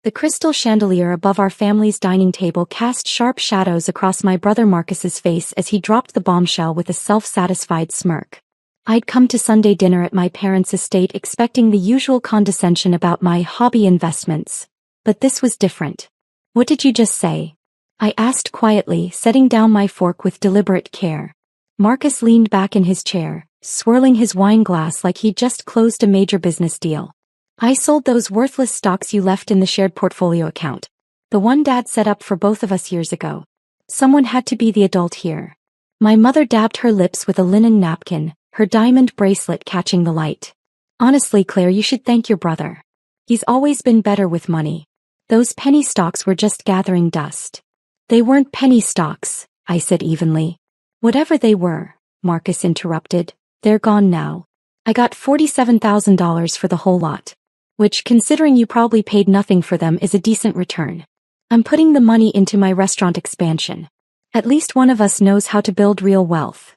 The crystal chandelier above our family's dining table cast sharp shadows across my brother Marcus's face as he dropped the bombshell with a self-satisfied smirk. I'd come to Sunday dinner at my parents' estate expecting the usual condescension about my hobby investments. But this was different. "What did you just say?" I asked quietly, setting down my fork with deliberate care. Marcus leaned back in his chair, swirling his wine glass like he'd just closed a major business deal. "I sold those worthless stocks you left in the shared portfolio account. The one Dad set up for both of us years ago. Someone had to be the adult here." My mother dabbed her lips with a linen napkin, her diamond bracelet catching the light. "Honestly, Claire, you should thank your brother. He's always been better with money. Those penny stocks were just gathering dust." "They weren't penny stocks," I said evenly. "Whatever they were," Marcus interrupted, "they're gone now. I got $47,000 for the whole lot. Which, considering you probably paid nothing for them, is a decent return. I'm putting the money into my restaurant expansion. At least one of us knows how to build real wealth."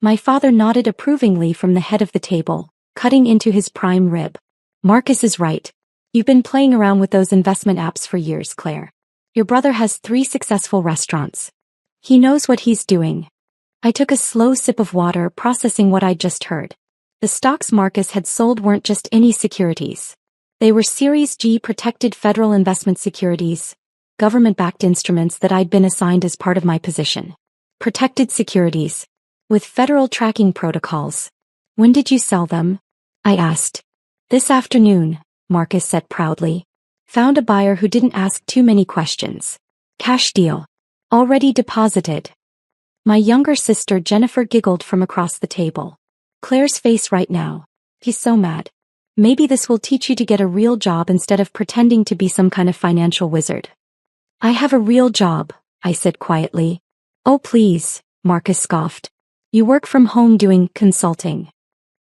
My father nodded approvingly from the head of the table, cutting into his prime rib. "Marcus is right. You've been playing around with those investment apps for years, Claire. Your brother has 3 successful restaurants. He knows what he's doing." I took a slow sip of water, processing what I'd just heard. The stocks Marcus had sold weren't just any securities. They were Series G protected federal investment securities, government-backed instruments that I'd been assigned as part of my position. Protected securities. With federal tracking protocols. "When did you sell them?" I asked. "This afternoon," Marcus said proudly. "Found a buyer who didn't ask too many questions. Cash deal. Already deposited." My younger sister Jennifer giggled from across the table. "Claire's face right now. He's so mad. Maybe this will teach you to get a real job instead of pretending to be some kind of financial wizard." "I have a real job," I said quietly. "Oh please," Marcus scoffed. "You work from home doing consulting.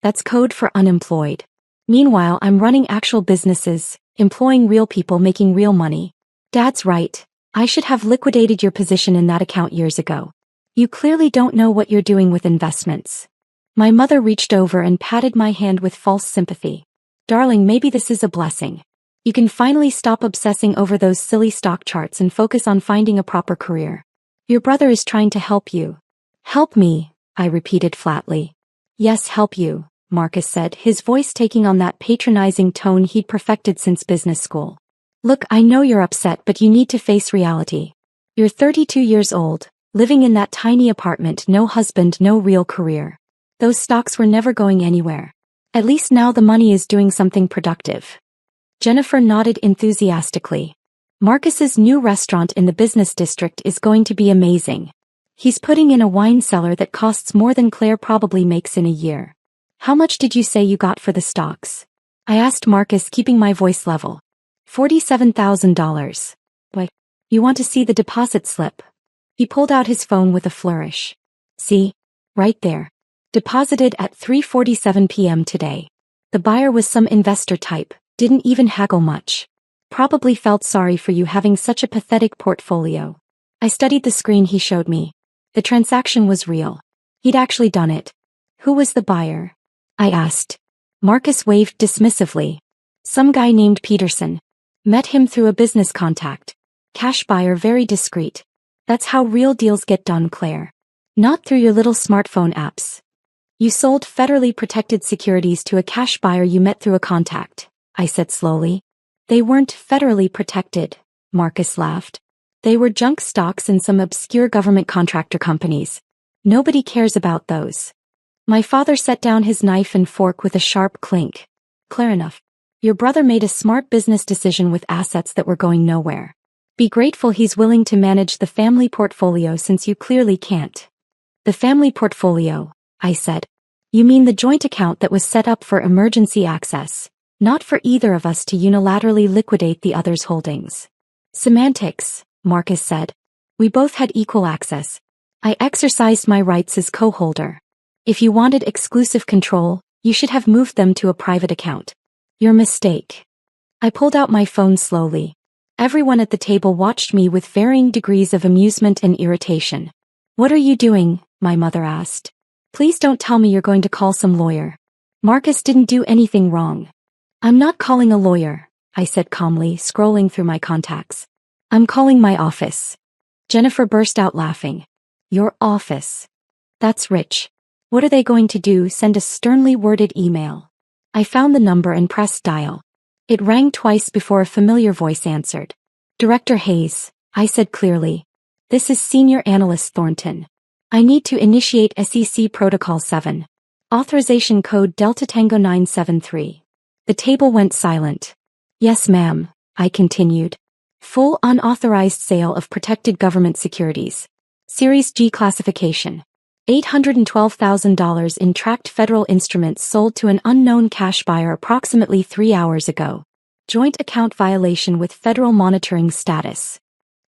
That's code for unemployed. Meanwhile, I'm running actual businesses, employing real people making real money. Dad's right. I should have liquidated your position in that account years ago. You clearly don't know what you're doing with investments." My mother reached over and patted my hand with false sympathy. "Darling, maybe this is a blessing. You can finally stop obsessing over those silly stock charts and focus on finding a proper career. Your brother is trying to help you." "Help me," I repeated flatly. "Yes, help you," Marcus said, his voice taking on that patronizing tone he'd perfected since business school. "Look, I know you're upset, but you need to face reality. You're 32 years old, living in that tiny apartment, no husband, no real career. Those stocks were never going anywhere. At least now the money is doing something productive." Jennifer nodded enthusiastically. "Marcus's new restaurant in the business district is going to be amazing. He's putting in a wine cellar that costs more than Claire probably makes in a year." "How much did you say you got for the stocks?" I asked Marcus, keeping my voice level. $47,000. "Why, you want to see the deposit slip?" He pulled out his phone with a flourish. "See? Right there. Deposited at 3:47 p.m. today. The buyer was some investor type, didn't even haggle much. Probably felt sorry for you having such a pathetic portfolio." I studied the screen he showed me. The transaction was real. He'd actually done it. "Who was the buyer?" I asked. Marcus waved dismissively. "Some guy named Peterson. Met him through a business contact. Cash buyer, very discreet. That's how real deals get done, Claire. Not through your little smartphone apps. You sold federally protected securities to a cash buyer you met through a contact," I said slowly. "They weren't federally protected," Marcus laughed. "They were junk stocks in some obscure government contractor companies. Nobody cares about those." My father set down his knife and fork with a sharp clink. "Clear enough. Your brother made a smart business decision with assets that were going nowhere. Be grateful he's willing to manage the family portfolio since you clearly can't." "The family portfolio," I said. "You mean the joint account that was set up for emergency access, not for either of us to unilaterally liquidate the other's holdings." "Semantics," Marcus said. "We both had equal access. I exercised my rights as co-holder. If you wanted exclusive control, you should have moved them to a private account. Your mistake." I pulled out my phone slowly. Everyone at the table watched me with varying degrees of amusement and irritation. "What are you doing?" my mother asked. "Please don't tell me you're going to call some lawyer. Marcus didn't do anything wrong." "I'm not calling a lawyer," I said calmly, scrolling through my contacts. I'm calling my office. Jennifer burst out laughing. Your office? That's rich. What are they going to do, send a sternly worded email? I found the number and pressed dial. It rang twice before a familiar voice answered. Director Hayes, I said clearly. This is Senior Analyst Thornton. I need to initiate SEC Protocol 7. Authorization code Delta Tango 973. The table went silent. Yes, ma'am, I continued. Full unauthorized sale of protected government securities. Series G classification. $812,000 in tracked federal instruments sold to an unknown cash buyer approximately 3 hours ago. Joint account violation with federal monitoring status.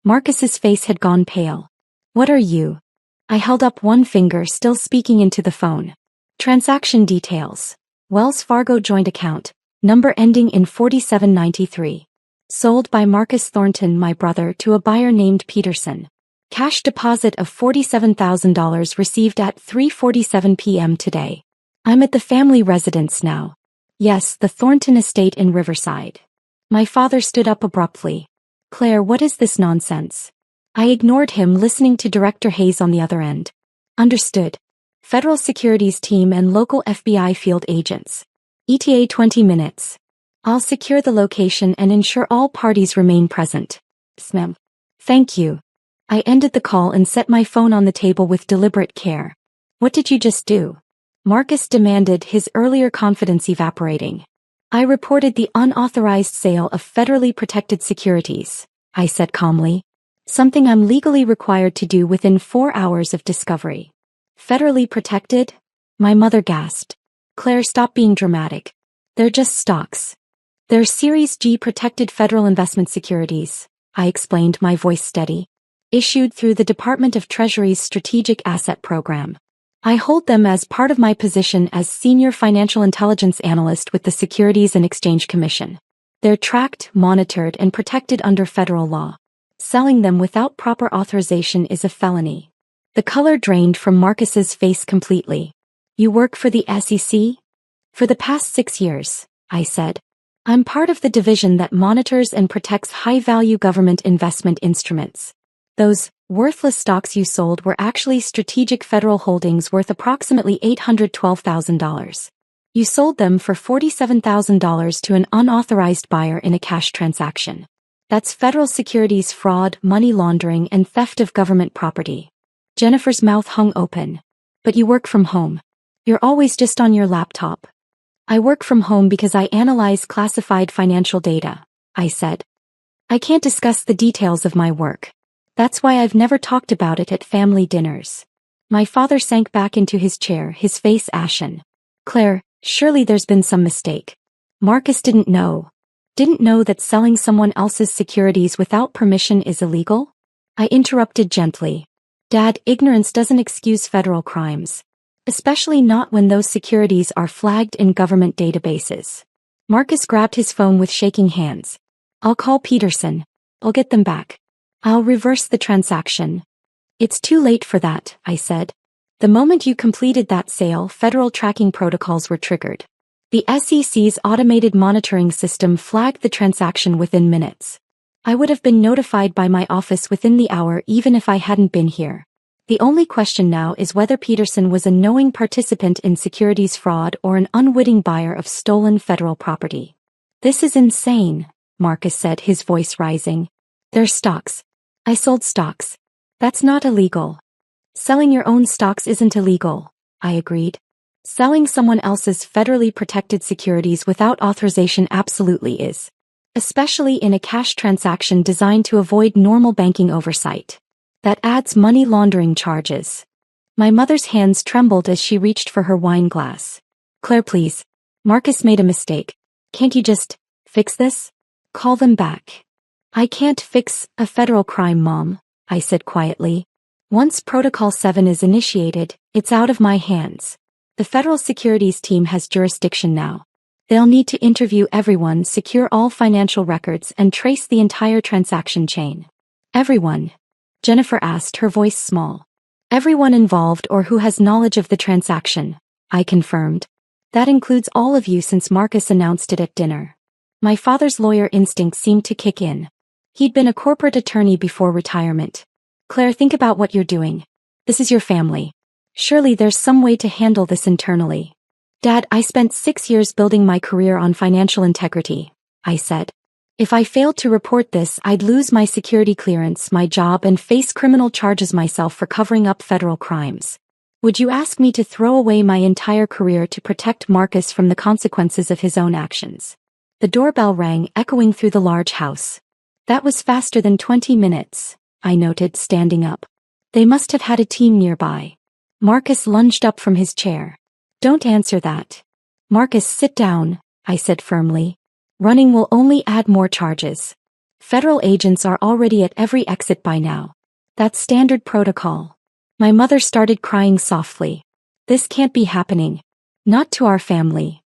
Marcus's face had gone pale. What are you? I held up one finger, still speaking into the phone. Transaction details. Wells Fargo joint account, number ending in 4793. Sold by Marcus Thornton, my brother, to a buyer named Peterson. Cash deposit of $47,000 received at 3:47 p.m. today. I'm at the family residence now. Yes, the Thornton estate in Riverside. My father stood up abruptly. Claire, what is this nonsense? I ignored him, listening to Director Hayes on the other end. Understood. Federal Securities team and local FBI field agents. ETA 20 minutes. I'll secure the location and ensure all parties remain present. Ma'am. Thank you. I ended the call and set my phone on the table with deliberate care. What did you just do? Marcus demanded, his earlier confidence evaporating. I reported the unauthorized sale of federally protected securities, I said calmly. Something I'm legally required to do within 4 hours of discovery. Federally protected? My mother gasped. Claire, stop being dramatic. They're just stocks. They're Series G protected federal investment securities, I explained, my voice steady. Issued through the Department of Treasury's Strategic Asset Program. I hold them as part of my position as Senior Financial Intelligence Analyst with the Securities and Exchange Commission. They're tracked, monitored, and protected under federal law. Selling them without proper authorization is a felony. The color drained from Marcus's face completely. You work for the SEC? For the past 6 years, I said. I'm part of the division that monitors and protects high-value government investment instruments. Those worthless stocks you sold were actually strategic federal holdings worth approximately $812,000. You sold them for $47,000 to an unauthorized buyer in a cash transaction. That's federal securities fraud, money laundering, and theft of government property. Jennifer's mouth hung open. But you work from home. You're always just on your laptop. I work from home because I analyze classified financial data, I said. I can't discuss the details of my work. That's why I've never talked about it at family dinners. My father sank back into his chair, his face ashen. Claire, surely there's been some mistake. Marcus didn't know. Didn't know that selling someone else's securities without permission is illegal? I interrupted gently. Dad, ignorance doesn't excuse federal crimes. Especially not when those securities are flagged in government databases. Marcus grabbed his phone with shaking hands. I'll call Peterson. I'll get them back. I'll reverse the transaction. It's too late for that, I said. The moment you completed that sale, federal tracking protocols were triggered. The SEC's automated monitoring system flagged the transaction within minutes. I would have been notified by my office within the hour even if I hadn't been here. The only question now is whether Peterson was a knowing participant in securities fraud or an unwitting buyer of stolen federal property. This is insane, Marcus said, his voice rising. They're stocks. I sold stocks. That's not illegal. Selling your own stocks isn't illegal, I agreed. Selling someone else's federally protected securities without authorization absolutely is. Especially in a cash transaction designed to avoid normal banking oversight. That adds money laundering charges. My mother's hands trembled as she reached for her wine glass. Claire, please. Marcus made a mistake. Can't you just fix this? Call them back. I can't fix a federal crime, Mom, I said quietly. Once Protocol 7 is initiated, it's out of my hands. The federal securities team has jurisdiction now. They'll need to interview everyone, secure all financial records, and trace the entire transaction chain. Everyone? Jennifer asked, her voice small. Everyone involved or who has knowledge of the transaction, I confirmed. That includes all of you since Marcus announced it at dinner. My father's lawyer instinct seemed to kick in. He'd been a corporate attorney before retirement. Claire, think about what you're doing. This is your family. Surely there's some way to handle this internally. Dad, I spent 6 years building my career on financial integrity, I said. If I failed to report this, I'd lose my security clearance, my job, and face criminal charges myself for covering up federal crimes. Would you ask me to throw away my entire career to protect Marcus from the consequences of his own actions? The doorbell rang, echoing through the large house. That was faster than 20 minutes, I noted, standing up. They must have had a team nearby. Marcus lunged up from his chair. Don't answer that. Marcus, sit down, I said firmly. Running will only add more charges. Federal agents are already at every exit by now. That's standard protocol. My mother started crying softly. This can't be happening. Not to our family.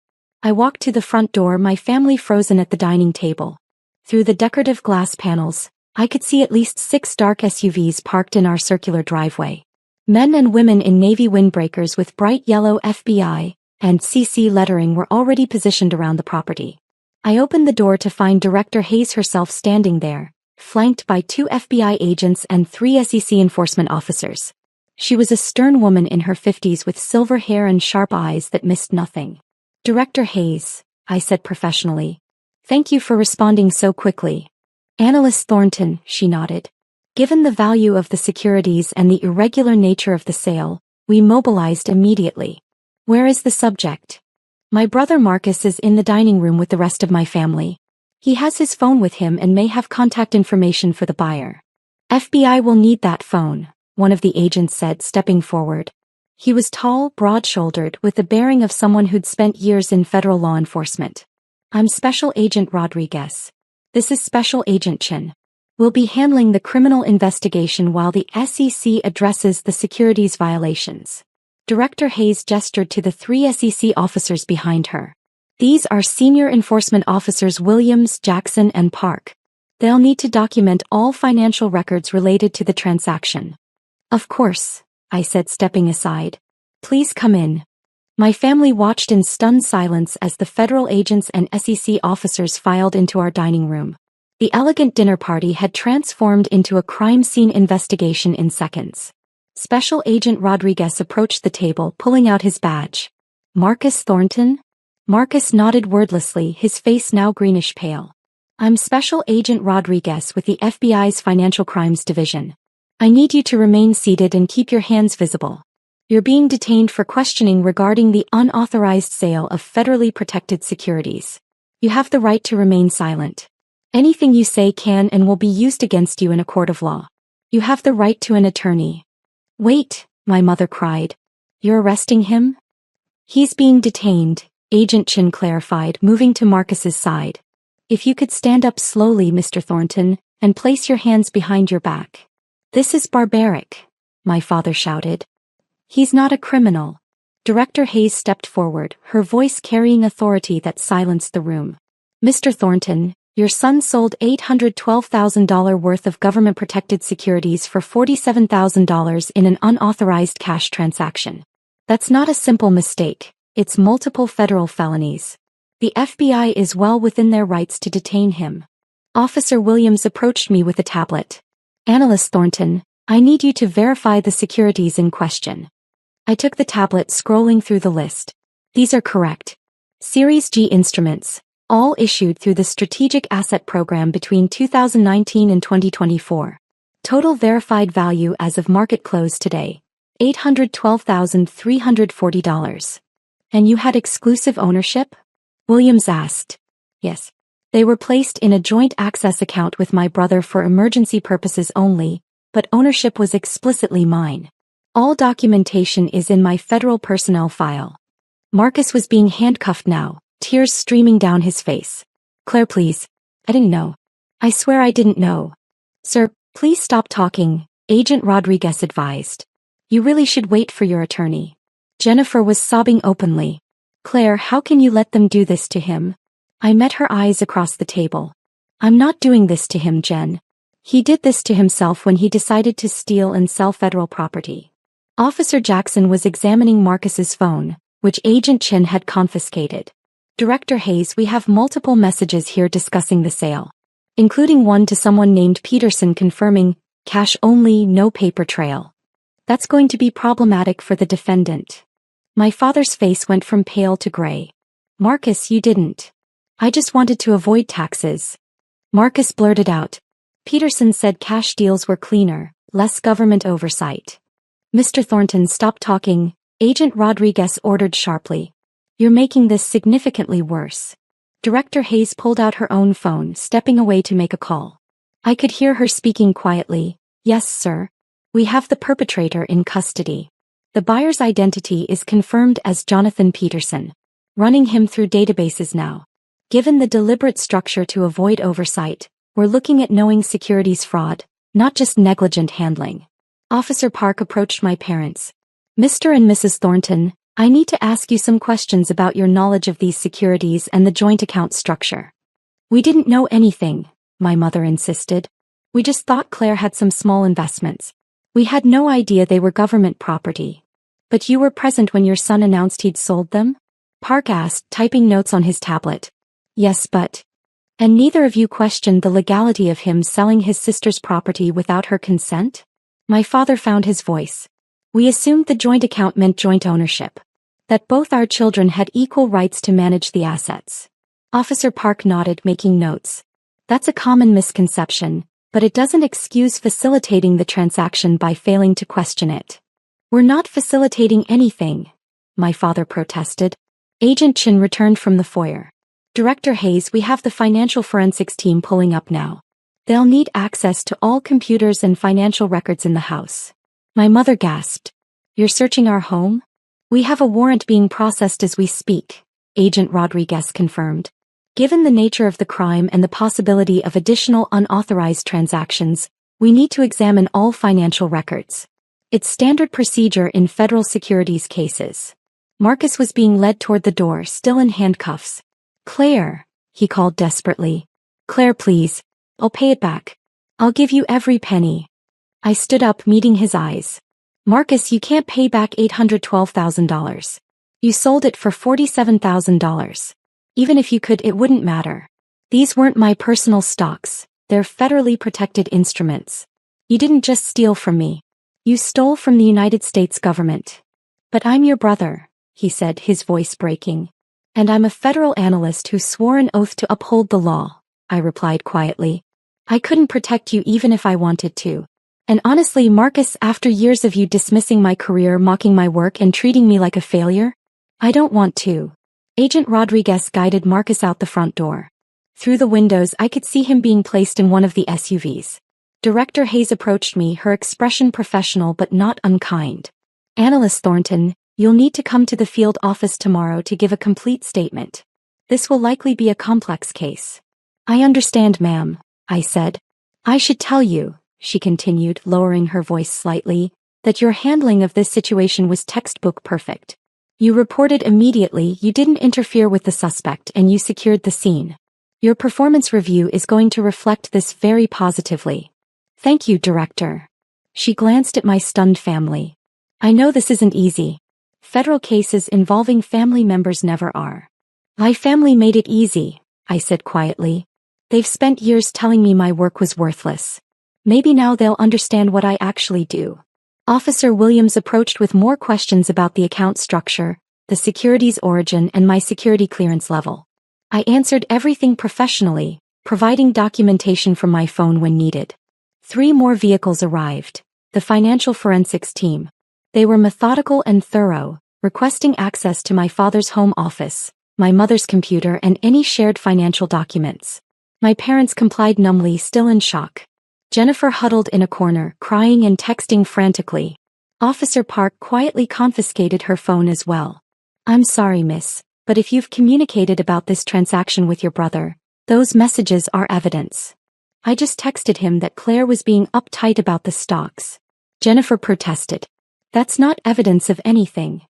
I walked to the front door, my family frozen at the dining table. Through the decorative glass panels, I could see at least 6 dark SUVs parked in our circular driveway. Men and women in navy windbreakers with bright yellow FBI and CC lettering were already positioned around the property. I opened the door to find Director Hayes herself standing there, flanked by 2 FBI agents and 3 SEC enforcement officers. She was a stern woman in her 50s with silver hair and sharp eyes that missed nothing. Director Hayes, I said professionally. Thank you for responding so quickly. Analyst Thornton, she nodded. Given the value of the securities and the irregular nature of the sale, we mobilized immediately. Where is the subject? My brother Marcus is in the dining room with the rest of my family. He has his phone with him and may have contact information for the buyer. FBI will need that phone, one of the agents said, stepping forward. He was tall, broad-shouldered, with the bearing of someone who'd spent years in federal law enforcement. I'm Special Agent Rodriguez. This is Special Agent Chin. We'll be handling the criminal investigation while the SEC addresses the securities violations. Director Hayes gestured to the 3 SEC officers behind her. These are senior enforcement officers Williams, Jackson, and Park. They'll need to document all financial records related to the transaction. Of course, I said, stepping aside. Please come in. My family watched in stunned silence as the federal agents and SEC officers filed into our dining room. The elegant dinner party had transformed into a crime scene investigation in seconds. Special Agent Rodriguez approached the table, pulling out his badge. Marcus Thornton? Marcus nodded wordlessly, his face now greenish pale. I'm Special Agent Rodriguez with the FBI's Financial Crimes Division. I need you to remain seated and keep your hands visible. You're being detained for questioning regarding the unauthorized sale of federally protected securities. You have the right to remain silent. Anything you say can and will be used against you in a court of law. You have the right to an attorney. Wait, my mother cried. You're arresting him? He's being detained, Agent Chin clarified, moving to Marcus's side. If you could stand up slowly, Mr. Thornton, and place your hands behind your back. This is barbaric, my father shouted. He's not a criminal. Director Hayes stepped forward, her voice carrying authority that silenced the room. Mr. Thornton, your son sold $812,000 worth of government-protected securities for $47,000 in an unauthorized cash transaction. That's not a simple mistake, it's multiple federal felonies. The FBI is well within their rights to detain him. Officer Williams approached me with a tablet. Analyst Thornton, I need you to verify the securities in question. I took the tablet, scrolling through the list. These are correct. Series G instruments, all issued through the Strategic Asset Program between 2019 and 2024. Total verified value as of market close today, $812,340. And you had exclusive ownership? Williams asked. Yes. They were placed in a joint access account with my brother for emergency purposes only, but ownership was explicitly mine. All documentation is in my federal personnel file. Marcus was being handcuffed now, tears streaming down his face. Claire, please. I didn't know. I swear I didn't know. Sir, please stop talking, Agent Rodriguez advised. You really should wait for your attorney. Jennifer was sobbing openly. Claire, how can you let them do this to him? I met her eyes across the table. I'm not doing this to him, Jen. He did this to himself when he decided to steal and sell federal property. Officer Jackson was examining Marcus's phone, which Agent Chin had confiscated. Director Hayes, we have multiple messages here discussing the sale, including one to someone named Peterson confirming, cash only, no paper trail. That's going to be problematic for the defendant. My father's face went from pale to gray. Marcus, you didn't. I just wanted to avoid taxes. Marcus blurted out. Peterson said cash deals were cleaner, less government oversight. Mr. Thornton, stop talking, Agent Rodriguez ordered sharply. You're making this significantly worse. Director Hayes pulled out her own phone, stepping away to make a call. I could hear her speaking quietly. Yes, sir. We have the perpetrator in custody. The buyer's identity is confirmed as Jonathan Peterson. Running him through databases now. Given the deliberate structure to avoid oversight, we're looking at knowing securities fraud, not just negligent handling. Officer Park approached my parents. Mr. and Mrs. Thornton, I need to ask you some questions about your knowledge of these securities and the joint account structure. We didn't know anything, my mother insisted. We just thought Claire had some small investments. We had no idea they were government property. But you were present when your son announced he'd sold them? Park asked, typing notes on his tablet. Yes, but... And neither of you questioned the legality of him selling his sister's property without her consent? My father found his voice. We assumed the joint account meant joint ownership. That both our children had equal rights to manage the assets. Officer Park nodded, making notes. That's a common misconception, but it doesn't excuse facilitating the transaction by failing to question it. We're not facilitating anything, my father protested. Agent Chin returned from the foyer. Director Hayes, we have the financial forensics team pulling up now. They'll need access to all computers and financial records in the house. My mother gasped. You're searching our home? We have a warrant being processed as we speak, Agent Rodriguez confirmed. Given the nature of the crime and the possibility of additional unauthorized transactions, we need to examine all financial records. It's standard procedure in federal securities cases. Marcus was being led toward the door, still in handcuffs. Claire, he called desperately. Claire, please. I'll pay it back. I'll give you every penny. I stood up, meeting his eyes. Marcus, you can't pay back $812,000. You sold it for $47,000. Even if you could, it wouldn't matter. These weren't my personal stocks, they're federally protected instruments. You didn't just steal from me. You stole from the United States government. But I'm your brother, he said, his voice breaking. And I'm a federal analyst who swore an oath to uphold the law, I replied quietly. I couldn't protect you even if I wanted to. And honestly, Marcus, after years of you dismissing my career, mocking my work, and treating me like a failure, I don't want to. Agent Rodriguez guided Marcus out the front door. Through the windows, I could see him being placed in one of the SUVs. Director Hayes approached me, her expression professional but not unkind. Analyst Thornton, you'll need to come to the field office tomorrow to give a complete statement. This will likely be a complex case. I understand, ma'am, I said. I should tell you, she continued, lowering her voice slightly, that your handling of this situation was textbook perfect. You reported immediately, you didn't interfere with the suspect, and you secured the scene. Your performance review is going to reflect this very positively. Thank you, Director. She glanced at my stunned family. I know this isn't easy. Federal cases involving family members never are. My family made it easy, I said quietly. They've spent years telling me my work was worthless. Maybe now they'll understand what I actually do. Officer Williams approached with more questions about the account structure, the securities origin, and my security clearance level. I answered everything professionally, providing documentation from my phone when needed. 3 more vehicles arrived, the financial forensics team. They were methodical and thorough, requesting access to my father's home office, my mother's computer, and any shared financial documents. My parents complied numbly, still in shock. Jennifer huddled in a corner, crying and texting frantically. Officer Park quietly confiscated her phone as well. I'm sorry, miss, but if you've communicated about this transaction with your brother, those messages are evidence. I just texted him that Claire was being uptight about the stocks. Jennifer protested. That's not evidence of anything.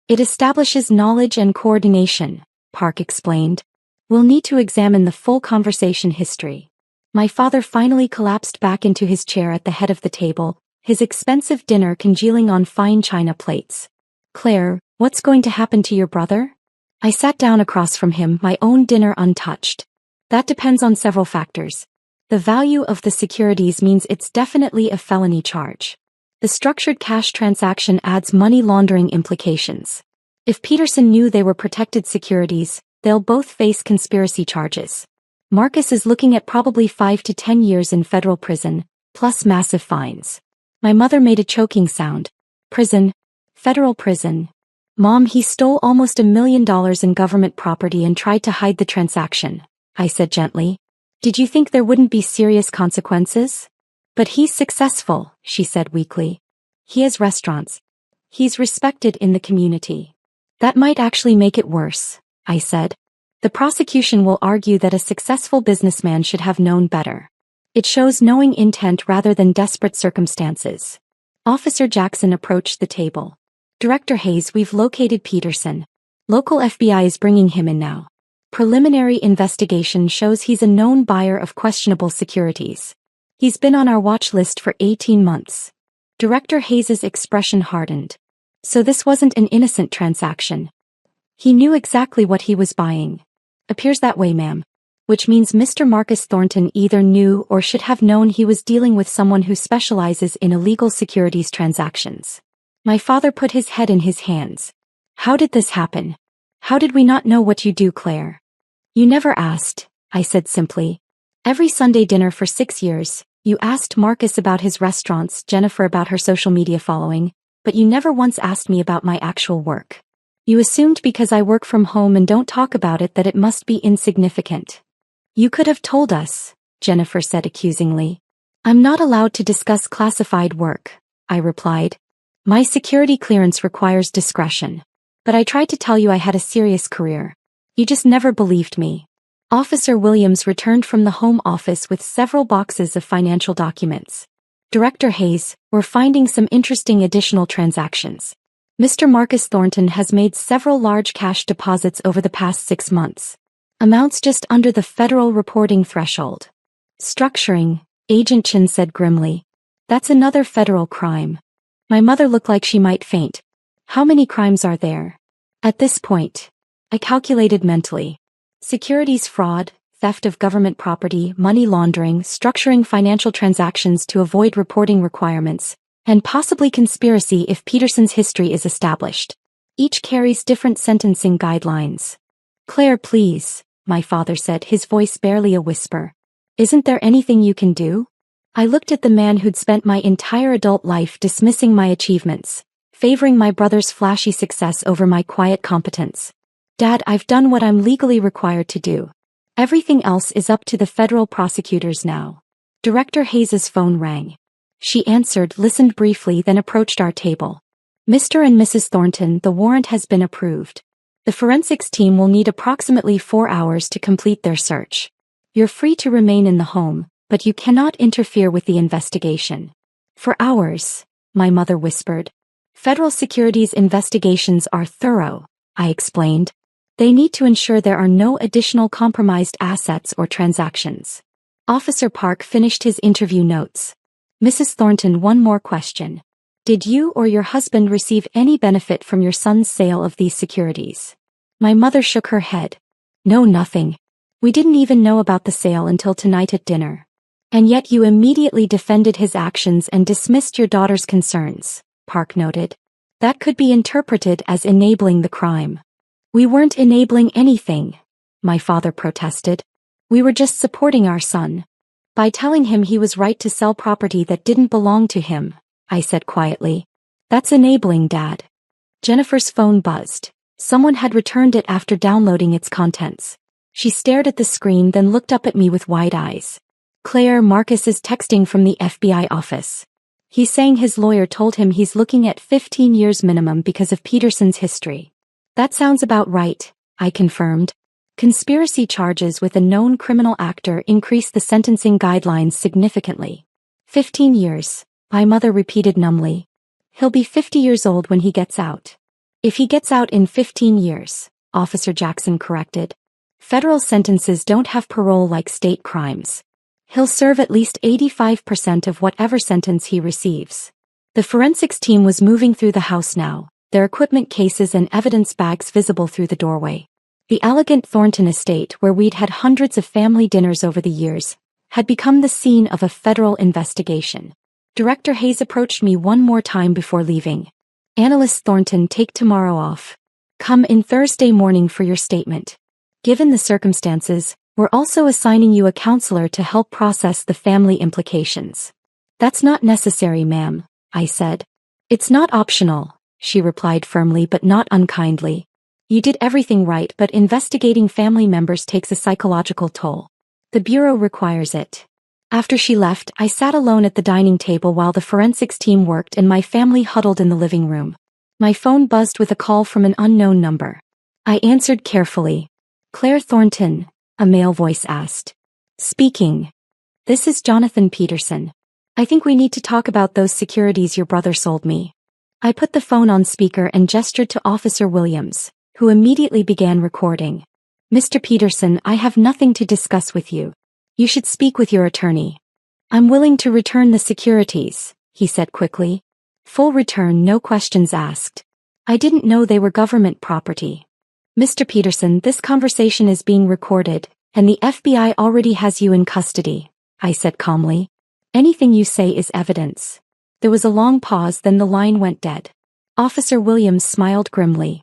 It establishes knowledge and coordination, Park explained. We'll need to examine the full conversation history. My father finally collapsed back into his chair at the head of the table, his expensive dinner congealing on fine china plates. Claire, what's going to happen to your brother? I sat down across from him, my own dinner untouched. That depends on several factors. The value of the securities means it's definitely a felony charge. The structured cash transaction adds money laundering implications. If Peterson knew they were protected securities, they'll both face conspiracy charges. Marcus is looking at probably 5 to 10 years in federal prison, plus massive fines. My mother made a choking sound. Prison. Federal prison. Mom, he stole almost $1 million in government property and tried to hide the transaction, I said gently. Did you think there wouldn't be serious consequences? But he's successful, she said weakly. He has restaurants. He's respected in the community. That might actually make it worse, I said. The prosecution will argue that a successful businessman should have known better. It shows knowing intent rather than desperate circumstances. Officer Jackson approached the table. Director Hayes, we've located Peterson. Local FBI is bringing him in now. Preliminary investigation shows he's a known buyer of questionable securities. He's been on our watch list for 18 months. Director Hayes's expression hardened. So this wasn't an innocent transaction. He knew exactly what he was buying. Appears that way, ma'am. Which means Mr. Marcus Thornton either knew or should have known he was dealing with someone who specializes in illegal securities transactions. My father put his head in his hands. How did this happen? How did we not know what you do, Claire? You never asked, I said simply. Every Sunday dinner for 6 years, you asked Marcus about his restaurants, Jennifer about her social media following, but you never once asked me about my actual work. You assumed because I work from home and don't talk about it that it must be insignificant. You could have told us, Jennifer said accusingly. I'm not allowed to discuss classified work, I replied. My security clearance requires discretion. But I tried to tell you I had a serious career. You just never believed me. Officer Williams returned from the home office with several boxes of financial documents. Director Hayes, we're finding some interesting additional transactions. Mr. Marcus Thornton has made several large cash deposits over the past 6 months. Amounts just under the federal reporting threshold. Structuring, Agent Chin said grimly. That's another federal crime. My mother looked like she might faint. How many crimes are there? At this point, I calculated mentally. Securities fraud, theft of government property, money laundering, structuring financial transactions to avoid reporting requirements, and possibly conspiracy if Peterson's history is established. Each carries different sentencing guidelines. Claire, please, my father said, his voice barely a whisper. Isn't there anything you can do? I looked at the man who'd spent my entire adult life dismissing my achievements, favoring my brother's flashy success over my quiet competence. Dad, I've done what I'm legally required to do. Everything else is up to the federal prosecutors now. Director Hayes's phone rang. She answered, listened briefly, then approached our table. Mr. and Mrs. Thornton, the warrant has been approved. The forensics team will need approximately 4 hours to complete their search. You're free to remain in the home, but you cannot interfere with the investigation. For hours, my mother whispered. Federal securities investigations are thorough, I explained. They need to ensure there are no additional compromised assets or transactions. Officer Park finished his interview notes. Mrs. Thornton, one more question. Did you or your husband receive any benefit from your son's sale of these securities? My mother shook her head. No, nothing. We didn't even know about the sale until tonight at dinner. And yet you immediately defended his actions and dismissed your daughter's concerns, Park noted. That could be interpreted as enabling the crime. We weren't enabling anything, my father protested. We were just supporting our son. By telling him he was right to sell property that didn't belong to him, I said quietly. That's enabling, Dad. Jennifer's phone buzzed. Someone had returned it after downloading its contents. She stared at the screen, then looked up at me with wide eyes. Claire, Marcus is texting from the FBI office. He's saying his lawyer told him he's looking at 15 years minimum because of Peterson's history. That sounds about right, I confirmed. Conspiracy charges with a known criminal actor increase the sentencing guidelines significantly. 15 years, my mother repeated numbly. He'll be 50 years old when he gets out. If he gets out in 15 years, Officer Jackson corrected. Federal sentences don't have parole like state crimes. He'll serve at least 85% of whatever sentence he receives. The forensics team was moving through the house now, their equipment cases and evidence bags visible through the doorway. The elegant Thornton estate, where we'd had hundreds of family dinners over the years, had become the scene of a federal investigation. Director Hayes approached me one more time before leaving. "Analyst Thornton, take tomorrow off. Come in Thursday morning for your statement. Given the circumstances, we're also assigning you a counselor to help process the family implications." "That's not necessary, ma'am," I said. "It's not optional," she replied firmly but not unkindly. "You did everything right, but investigating family members takes a psychological toll. The Bureau requires it." After she left, I sat alone at the dining table while the forensics team worked and my family huddled in the living room. My phone buzzed with a call from an unknown number. I answered carefully. "Claire Thornton?" a male voice asked. "Speaking. This is Jonathan Peterson. I think we need to talk about those securities your brother sold me." I put the phone on speaker and gestured to Officer Williams, who immediately began recording. "Mr. Peterson, I have nothing to discuss with you. You should speak with your attorney." "I'm willing to return the securities," he said quickly. "Full return, no questions asked. I didn't know they were government property." "Mr. Peterson, this conversation is being recorded, and the FBI already has you in custody," I said calmly. "Anything you say is evidence." There was a long pause, then the line went dead. Officer Williams smiled grimly.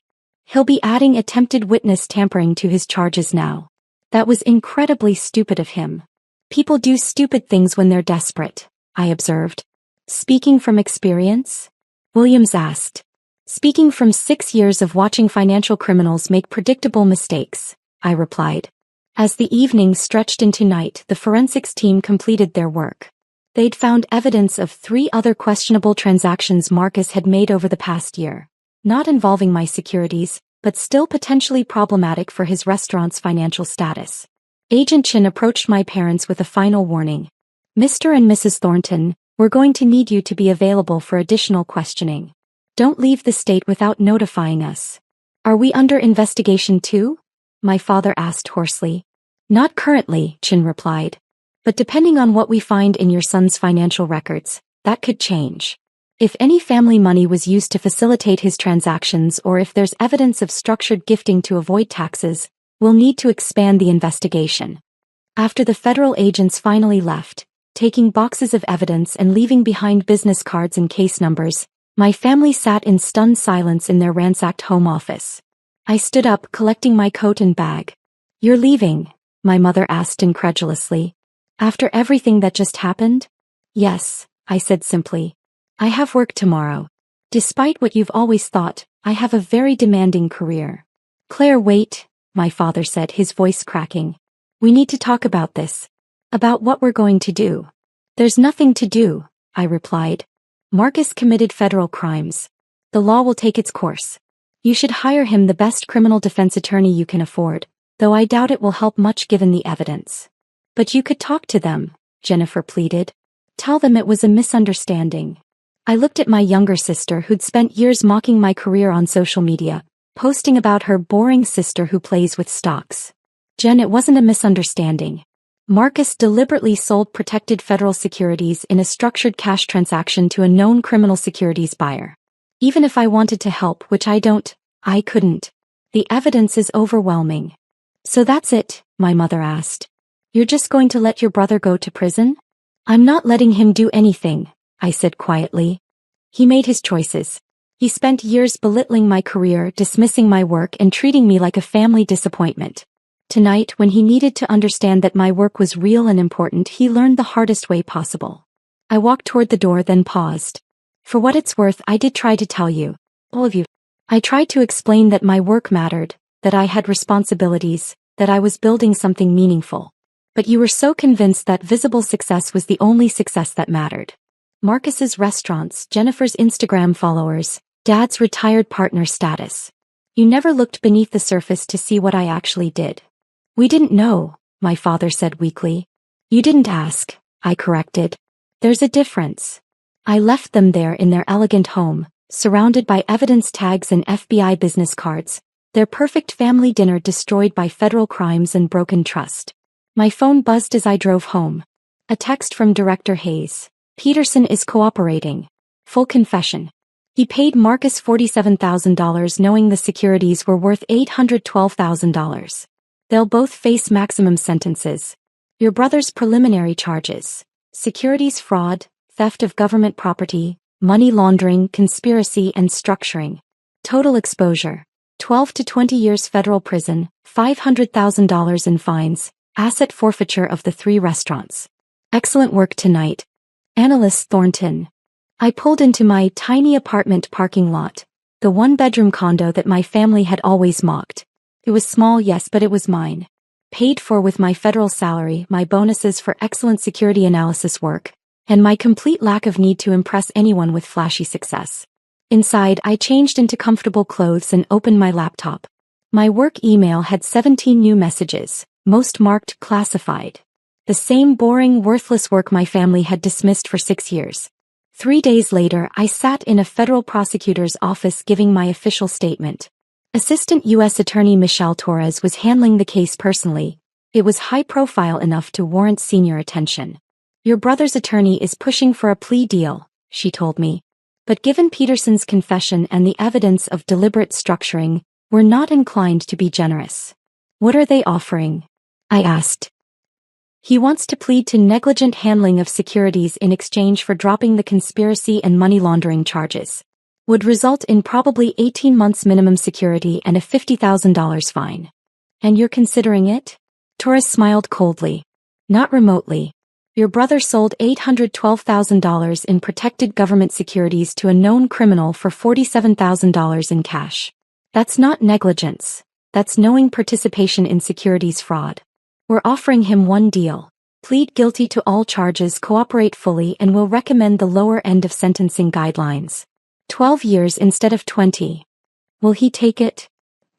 "He'll be adding attempted witness tampering to his charges now. That was incredibly stupid of him." "People do stupid things when they're desperate," I observed. "Speaking from experience?" Williams asked. "Speaking from 6 years of watching financial criminals make predictable mistakes," I replied. As the evening stretched into night, the forensics team completed their work. They'd found evidence of 3 other questionable transactions Marcus had made over the past year, not involving my securities, but still potentially problematic for his restaurant's financial status. Agent Chin approached my parents with a final warning. "Mr. and Mrs. Thornton, we're going to need you to be available for additional questioning. Don't leave the state without notifying us." "Are we under investigation too?" my father asked hoarsely. "Not currently," Chin replied. "But depending on what we find in your son's financial records, that could change. If any family money was used to facilitate his transactions or if there's evidence of structured gifting to avoid taxes, we'll need to expand the investigation." After the federal agents finally left, taking boxes of evidence and leaving behind business cards and case numbers, my family sat in stunned silence in their ransacked home office. I stood up, collecting my coat and bag. "You're leaving?" my mother asked incredulously. "After everything that just happened?" "Yes," I said simply. "I have work tomorrow. Despite what you've always thought, I have a very demanding career." "Claire, wait," my father said, his voice cracking. "We need to talk about this. About what we're going to do." "There's nothing to do," I replied. "Marcus committed federal crimes. The law will take its course. You should hire him the best criminal defense attorney you can afford, though I doubt it will help much given the evidence." "But you could talk to them," Jennifer pleaded. "Tell them it was a misunderstanding." I looked at my younger sister who'd spent years mocking my career on social media, posting about her boring sister who plays with stocks. "Jen, it wasn't a misunderstanding. Marcus deliberately sold protected federal securities in a structured cash transaction to a known criminal securities buyer. Even if I wanted to help, which I couldn't. The evidence is overwhelming." "So that's it?" my mother asked. "You're just going to let your brother go to prison?" "I'm not letting him do anything," I said quietly. "He made his choices. He spent years belittling my career, dismissing my work, and treating me like a family disappointment. Tonight, when he needed to understand that my work was real and important, he learned the hardest way possible." I walked toward the door, then paused. "For what it's worth, I did try to tell you, all of you. I tried to explain that my work mattered, that I had responsibilities, that I was building something meaningful. But you were so convinced that visible success was the only success that mattered. Marcus's restaurants, Jennifer's Instagram followers, Dad's retired partner status. You never looked beneath the surface to see what I actually did." "We didn't know," my father said weakly. "You didn't ask," I corrected. "There's a difference." I left them there in their elegant home, surrounded by evidence tags and FBI business cards, their perfect family dinner destroyed by federal crimes and broken trust. My phone buzzed as I drove home. A text from Director Hayes. "Peterson is cooperating. Full confession. He paid Marcus $47,000 knowing the securities were worth $812,000. They'll both face maximum sentences. Your brother's preliminary charges: securities fraud, theft of government property, money laundering, conspiracy and structuring. Total exposure: 12 to 20 years federal prison, $500,000 in fines, asset forfeiture of the 3 restaurants. Excellent work tonight. Analyst Thornton. I pulled into my tiny apartment parking lot, the 1-bedroom condo that my family had always mocked. It was small, yes, but it was mine. Paid for with my federal salary, my bonuses for excellent security analysis work, and my complete lack of need to impress anyone with flashy success. Inside, I changed into comfortable clothes and opened my laptop. My work email had 17 new messages, most marked classified. The same boring, worthless work my family had dismissed for 6 years. 3 days later, I sat in a federal prosecutor's office giving my official statement. Assistant U.S. Attorney Michelle Torres was handling the case personally. It was high-profile enough to warrant senior attention. Your brother's attorney is pushing for a plea deal, she told me. But given Peterson's confession and the evidence of deliberate structuring, we're not inclined to be generous. What are they offering? I asked. He wants to plead to negligent handling of securities in exchange for dropping the conspiracy and money laundering charges. Would result in probably 18 months minimum security and a $50,000 fine. And you're considering it? Torres smiled coldly. Not remotely. Your brother sold $812,000 in protected government securities to a known criminal for $47,000 in cash. That's not negligence. That's knowing participation in securities fraud. We're offering him one deal. Plead guilty to all charges, cooperate fully, and we'll recommend the lower end of sentencing guidelines. 12 years instead of 20. Will he take it?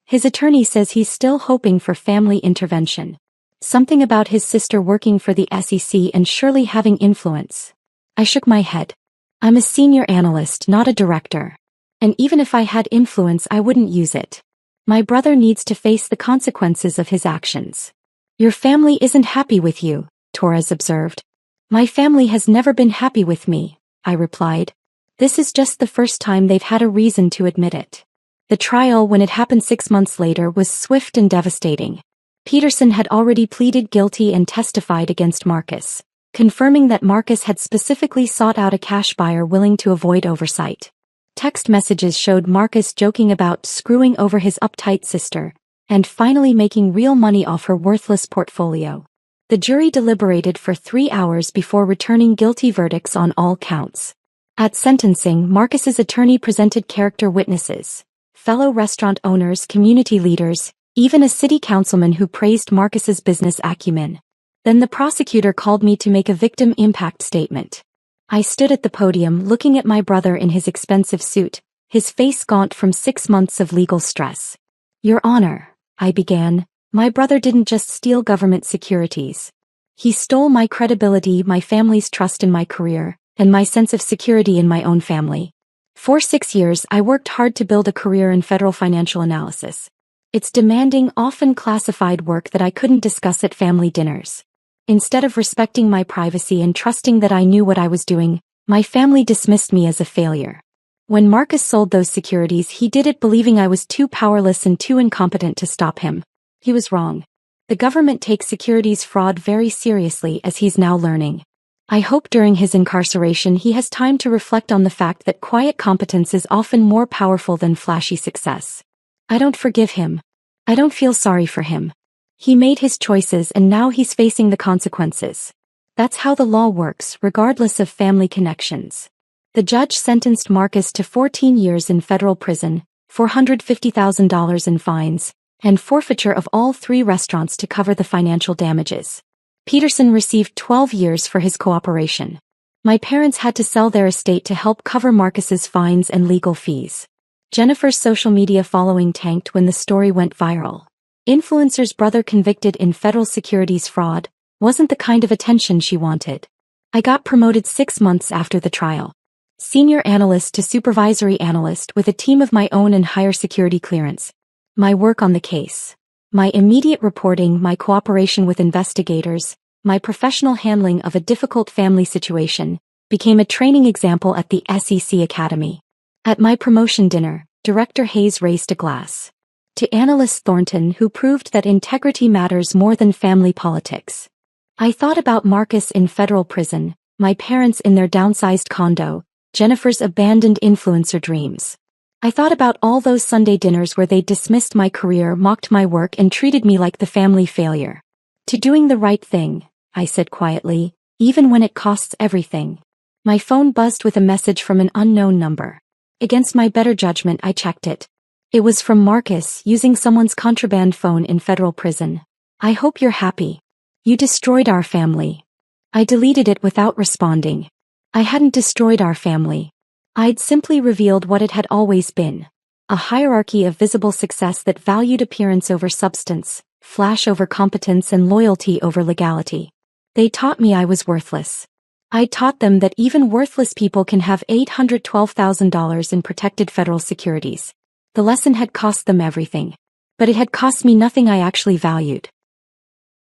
His attorney says he's still hoping for family intervention. Something about his sister working for the SEC and surely having influence. I shook my head. I'm a senior analyst, not a director. And even if I had influence, I wouldn't use it. My brother needs to face the consequences of his actions. Your family isn't happy with you, Torres observed. My family has never been happy with me, I replied. This is just the first time they've had a reason to admit it. The trial, when it happened 6 months later, was swift and devastating. Peterson had already pleaded guilty and testified against Marcus, confirming that Marcus had specifically sought out a cash buyer willing to avoid oversight. Text messages showed Marcus joking about screwing over his uptight sister, and finally making real money off her worthless portfolio. The jury deliberated for 3 hours before returning guilty verdicts on all counts. At sentencing, Marcus's attorney presented character witnesses, fellow restaurant owners, community leaders, even a city councilman who praised Marcus's business acumen. Then the prosecutor called me to make a victim impact statement. I stood at the podium looking at my brother in his expensive suit, his face gaunt from 6 months of legal stress. Your Honor, I began, my brother didn't just steal government securities. He stole my credibility, my family's trust in my career, and my sense of security in my own family. For 6 years, I worked hard to build a career in federal financial analysis. It's demanding, often classified work that I couldn't discuss at family dinners. Instead of respecting my privacy and trusting that I knew what I was doing, my family dismissed me as a failure. When Marcus sold those securities, he did it believing I was too powerless and too incompetent to stop him. He was wrong. The government takes securities fraud very seriously, as he's now learning. I hope during his incarceration he has time to reflect on the fact that quiet competence is often more powerful than flashy success. I don't forgive him. I don't feel sorry for him. He made his choices and now he's facing the consequences. That's how the law works, regardless of family connections. The judge sentenced Marcus to 14 years in federal prison, $450,000 in fines, and forfeiture of all 3 restaurants to cover the financial damages. Peterson received 12 years for his cooperation. My parents had to sell their estate to help cover Marcus's fines and legal fees. Jennifer's social media following tanked when the story went viral. Influencer's brother convicted in federal securities fraud wasn't the kind of attention she wanted. I got promoted 6 months after the trial. Senior analyst to supervisory analyst with a team of my own and higher security clearance. My work on the case. My immediate reporting, my cooperation with investigators, my professional handling of a difficult family situation, became a training example at the SEC Academy. At my promotion dinner, Director Hayes raised a glass to Analyst Thornton, who proved that integrity matters more than family politics. I thought about Marcus in federal prison, my parents in their downsized condo, Jennifer's abandoned influencer dreams. I thought about all those Sunday dinners where they dismissed my career, mocked my work, and treated me like the family failure. To doing the right thing, I said quietly, even when it costs everything. My phone buzzed with a message from an unknown number. Against my better judgment, I checked it. It was from Marcus, using someone's contraband phone in federal prison. I hope you're happy. You destroyed our family. I deleted it without responding. I hadn't destroyed our family. I'd simply revealed what it had always been. A hierarchy of visible success that valued appearance over substance, flash over competence, and loyalty over legality. They taught me I was worthless. I taught them that even worthless people can have $812,000 in protected federal securities. The lesson had cost them everything. But it had cost me nothing I actually valued.